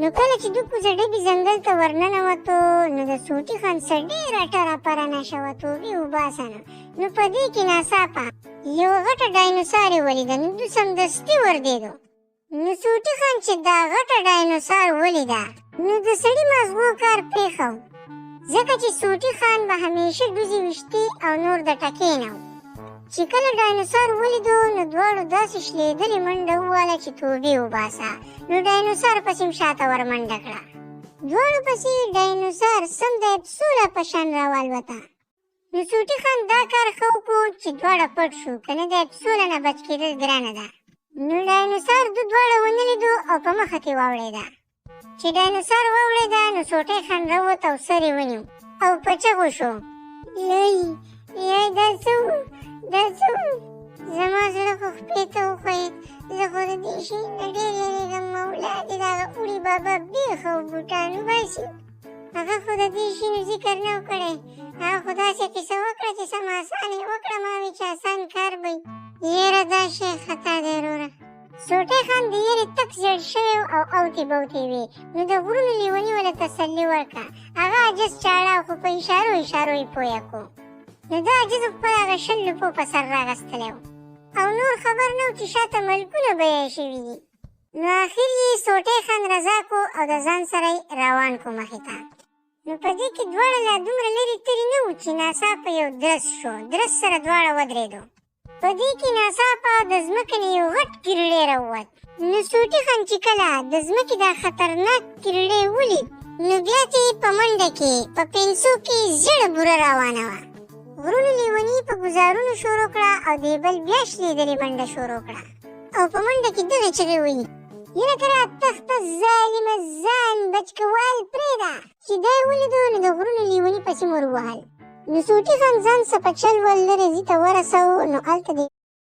نو کله چې دوی په ډبې ځنګل ته ورننوتو نو د سوټي خان سر ډېره ټره نشه وه، توبې وباسه نه. نو په دې کې ناڅاپه یوه غټه ډاینوسار یې ولیده. نو دوی سمدستي وردېدو. نو سوټي خان چې دا غټه ډاینوسار ولیده نو د سړي مغزو کار پرېښو، ځکه چې سوټي خان به همیشه ډوزې ویشتي او نور د ټکې نه و. چې کله ډاینوسار ولیدو نو دواړو داسې شلېدلې منډه وواله چې توبې وباسه. نو ډاینوسار پسې شاته ورمنډه کړه. دواړو پسې ډاینوسار سم د پسوله په شان راوالوته. نو سوټي خان دا کار ښه وکړو چې دواړه پټ شو، که نه د پسوله نه بچ کېدل ګرانه ده. نو ډاینوسار دواړه ونه لیدو او په مخه کې واوړېده. چې ډاینوسار واوړېده نو سوټی خان راووت او سر یې ونیو او په چغو شو، یی دا څه و، دا څه و، زما زړه خو خپې ته وښویېد، زه خو د دې شي نه ډېر یېرېږم. مولا دې د هغه اوړي بابا بېخه بوټان وباسي، هغه خو د دې شینو ذکر نه و کړی. هغه خو داسې کیسه وکړه چې سم اسان یې وکړه، ما وی چې اسان کار به وي. یېره دا شی خطا دی وروره. سوټی خان د یېرې تک زیړ شوی او اوتې بوتې وې. نو د غرونو لیوني ورله تسلي ورکړه. هغه عجز چاړه خو په اشارو یې پویه کړو. نو دا عجز خپل هغه شل لپو په سر راغستلی و او نور خبر نه و چې شاته ملکونه بیه شوي دي. نو آخر یې سوټی خان رضا کو او د ځان سره یې روان کو مخې ته. نو په دې کې دواړه لا دومره لرې ترې نه وو چې ناڅاپه یو درز شو. درز سره دواړه ودرېدو. په دې کې ناڅاپه د ځمکې نه یو غټ کیرړی راووت. نو سوټي خان چې کله د ځمکې دا خطرناک کیرړی ولید نو بیا ته یې په منډه کې په پنسو کې زیړه بوره روانه وه. غرونو لیوني په ګزارونو شروع کړه او د بل بیا شلېدلې منډه شروع کړه او په منډه کې دغې چغې ویلې، یره که راتښته ظالمه ځان بچکوال پرېږده. چې دا یې ولیدو نو د غرونو لیوني پسې ور ووهل. نو سوټي خان ځان څه په چل ول لرې ځي ته ورسوو. نو هلته